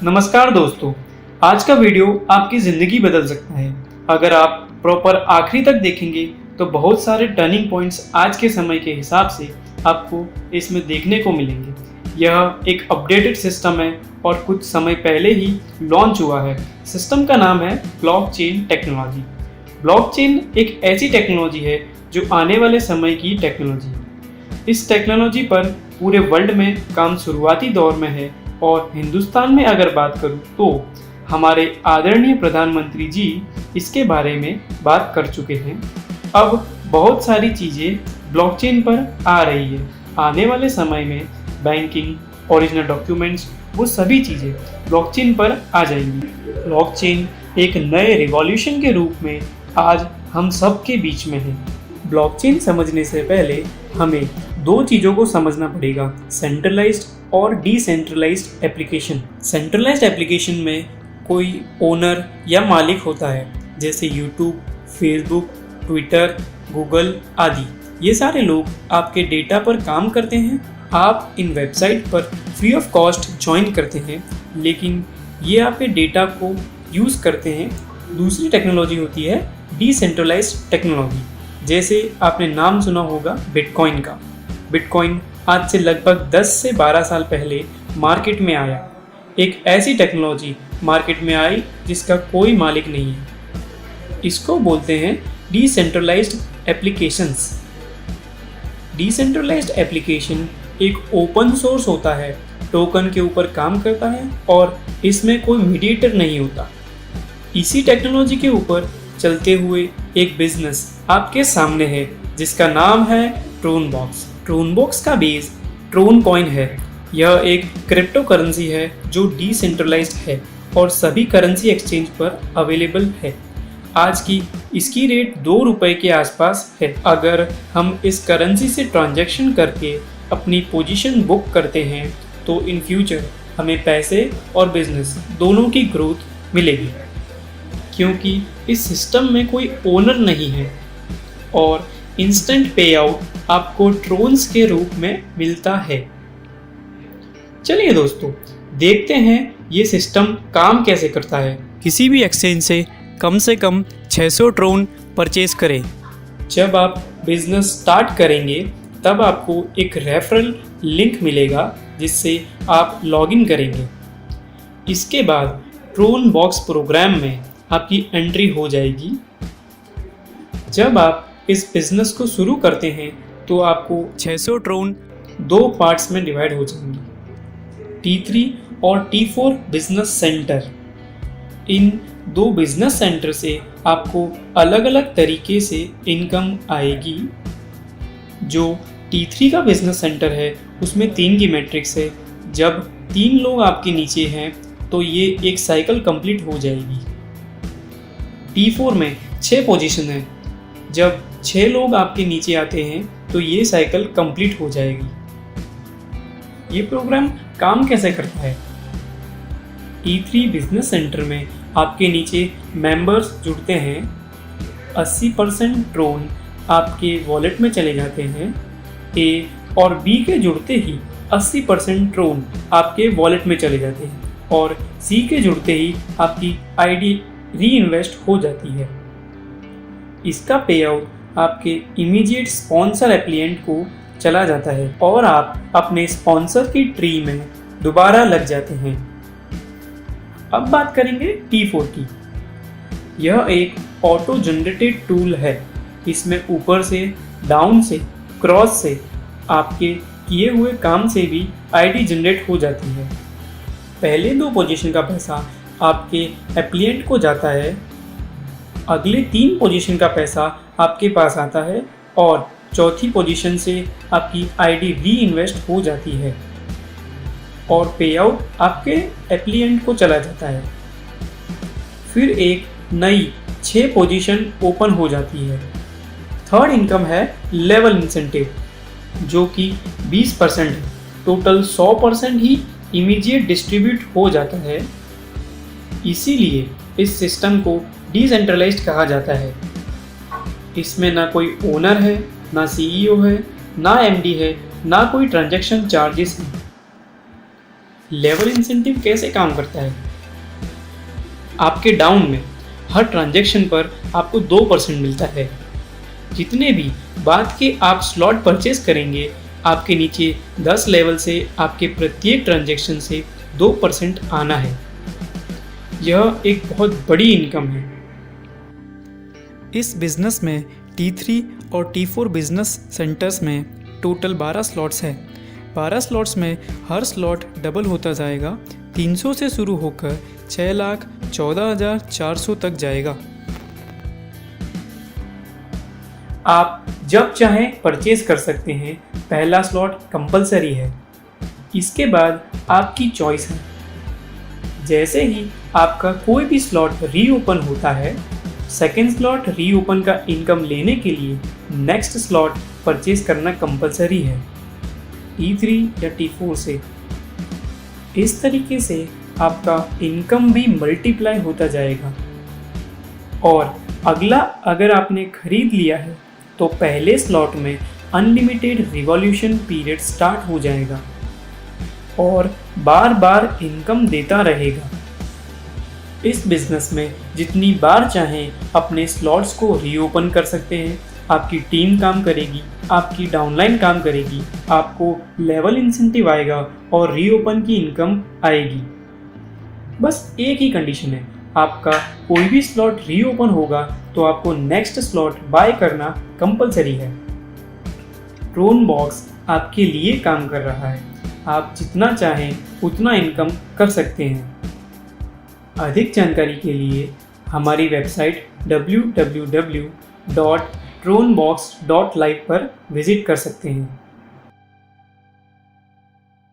नमस्कार दोस्तों, आज का वीडियो आपकी ज़िंदगी बदल सकता है। अगर आप प्रॉपर आखिरी तक देखेंगे तो बहुत सारे टर्निंग पॉइंट्स आज के समय के हिसाब से आपको इसमें देखने को मिलेंगे। यह एक अपडेटेड सिस्टम है और कुछ समय पहले ही लॉन्च हुआ है। सिस्टम का नाम है ब्लॉकचेन टेक्नोलॉजी। ब्लॉकचेन एक ऐसी टेक्नोलॉजी है जो आने वाले समय की टेक्नोलॉजी है। इस टेक्नोलॉजी पर पूरे वर्ल्ड में काम शुरुआती दौर में है और हिंदुस्तान में अगर बात करूं तो हमारे आदरणीय प्रधानमंत्री जी इसके बारे में बात कर चुके हैं। अब बहुत सारी चीज़ें ब्लॉकचेन पर आ रही है। आने वाले समय में बैंकिंग, ओरिजिनल डॉक्यूमेंट्स, वो सभी चीज़ें ब्लॉकचेन पर आ जाएंगी। ब्लॉकचेन एक नए रिवॉल्यूशन के रूप में आज हम सब के बीच में है। ब्लॉकचेन समझने से पहले हमें दो चीज़ों को समझना पड़ेगा, सेंट्रलाइज्ड और डिसेंट्रलाइज्ड एप्लीकेशन। सेंट्रलाइज्ड एप्लीकेशन में कोई ओनर या मालिक होता है, जैसे यूट्यूब, फेसबुक, ट्विटर, गूगल आदि। ये सारे लोग आपके डेटा पर काम करते हैं। आप इन वेबसाइट पर फ्री ऑफ कॉस्ट ज्वाइन करते हैं, लेकिन ये आपके डेटा को यूज़ करते हैं। दूसरी टेक्नोलॉजी होती है डिसेंट्रलाइज्ड टेक्नोलॉजी, जैसे आपने नाम सुना होगा बिटकॉइन का। बिटकॉइन आज से लगभग 10 से 12 साल पहले मार्केट में आया। एक ऐसी टेक्नोलॉजी मार्केट में आई जिसका कोई मालिक नहीं है। इसको बोलते हैं डिसेंट्रलाइज्ड एप्लीकेशंस। डिसेंट्रलाइज्ड एप्लीकेशन एक ओपन सोर्स होता है, टोकन के ऊपर काम करता है और इसमें कोई मीडिएटर नहीं होता। इसी टेक्नोलॉजी के ऊपर चलते हुए एक बिजनेस आपके सामने है जिसका नाम है ट्रोनबॉक्स। ट्रोनबॉक्स का बेस ट्रोन कॉइन है। यह एक क्रिप्टो करेंसी है जो डिसेंट्रलाइज्ड है और सभी करेंसी एक्सचेंज पर अवेलेबल है। आज की इसकी रेट ₹2 के आसपास है। अगर हम इस करेंसी से ट्रांजैक्शन करके अपनी पोजीशन बुक करते हैं तो इन फ्यूचर हमें पैसे और बिजनेस दोनों की ग्रोथ मिलेगी, क्योंकि इस सिस्टम में कोई ओनर नहीं है और इंस्टेंट पे आउट आपको ट्रोन्स के रूप में मिलता है। चलिए दोस्तों, देखते हैं ये सिस्टम काम कैसे करता है। किसी भी एक्सचेंज से कम 600 ट्रोन परचेज करें। जब आप बिजनेस स्टार्ट करेंगे तब आपको एक रेफरल लिंक मिलेगा जिससे आप लॉगिन करेंगे। इसके बाद ट्रोन बॉक्स प्रोग्राम में आपकी एंट्री हो जाएगी। जब आप इस बिज़नेस को शुरू करते हैं तो आपको 600 ट्रोन 2 पार्ट्स में डिवाइड हो जाएंगी, T3 और T4 बिजनेस सेंटर। इन 2 बिजनेस सेंटर से आपको अलग अलग तरीके से इनकम आएगी। जो T3 का बिजनेस सेंटर है उसमें 3 की मैट्रिक्स है। जब 3 लोग आपके नीचे हैं तो ये एक साइकिल कंप्लीट हो जाएगी। T4 में 6 पोजीशन है। जब 6 लोग आपके नीचे आते हैं तो ये साइकिल कंप्लीट हो जाएगी। ये प्रोग्राम काम कैसे करता है? T3 बिजनेस सेंटर में आपके नीचे मेंबर्स जुड़ते हैं। 80% ट्रोन आपके वॉलेट में चले जाते हैं। A और B के जुड़ते ही 80% ट्रोन आपके वॉलेट में चले जाते हैं और C के जुड़ते ही आपकी आईडी री इन्वेस्ट हो जाती है। इसका पे आउट आपके इमीडिएट स्पॉन्सर एप्लिएंट को चला जाता है और आप अपने स्पॉन्सर की ट्री में दोबारा लग जाते हैं। अब बात करेंगे T4 की। यह एक ऑटो जनरेटेड टूल है। इसमें ऊपर से, डाउन से, क्रॉस से, आपके किए हुए काम से भी आईडी जनरेट हो जाती है। पहले 2 पोजीशन का पैसा आपके एप्लिएंट को जाता है, अगले 3 पोजीशन का पैसा आपके पास आता है और चौथी पोजीशन से आपकी आईडी री इन्वेस्ट हो जाती है और पे आउट आपके एप्लिएंट को चला जाता है। फिर एक नई 6 पोजीशन ओपन हो जाती है। थर्ड इनकम है लेवल इंसेंटिव, जो कि 20% है। टोटल 100% ही इमीडिएट डिस्ट्रीब्यूट हो जाता है। इसीलिए इस सिस्टम को डिसेंट्रलाइज्ड कहा जाता है। इसमें ना कोई ओनर है, ना सीईओ है, ना एमडी है, ना कोई ट्रांजैक्शन चार्जेस हैं। लेवल इंसेंटिव कैसे काम करता है? आपके डाउन में हर ट्रांजैक्शन पर आपको 2% मिलता है। जितने भी बाद के आप स्लॉट परचेज करेंगे, आपके नीचे 10 लेवल से आपके प्रत्येक ट्रांजैक्शन से 2% आना है। यह एक बहुत बड़ी इनकम है। इस बिज़नेस में T3 और T4 बिज़नेस सेंटर्स में टोटल 12 स्लॉट्स हैं। 12 स्लॉट्स में हर स्लॉट डबल होता जाएगा। 300 से शुरू होकर 6,14,400 तक जाएगा। आप जब चाहें परचेज कर सकते हैं। पहला स्लॉट कंपलसरी है, इसके बाद आपकी चॉइस है। जैसे ही आपका कोई भी स्लॉट रीओपन होता है, सेकेंड स्लॉट रीओपन का इनकम लेने के लिए नेक्स्ट स्लॉट परचेज करना कंपलसरी है, T3 या T4 से। इस तरीके से आपका इनकम भी मल्टीप्लाई होता जाएगा। और अगला, अगर आपने खरीद लिया है तो पहले स्लॉट में अनलिमिटेड रिवॉल्यूशन पीरियड स्टार्ट हो जाएगा और बार बार इनकम देता रहेगा। इस बिजनेस में जितनी बार चाहें अपने स्लॉट्स को रीओपन कर सकते हैं। आपकी टीम काम करेगी, आपकी डाउनलाइन काम करेगी, आपको लेवल इंसेंटिव आएगा और रीओपन की इनकम आएगी। बस एक ही कंडीशन है, आपका कोई भी स्लॉट रीओपन होगा तो आपको नेक्स्ट स्लॉट बाय करना कंपलसरी है। ट्रोनबॉक्स आपके लिए काम कर रहा है। आप जितना चाहें उतना इनकम कर सकते हैं। अधिक जानकारी के लिए हमारी वेबसाइट www.tronebox.live पर विजिट कर सकते हैं।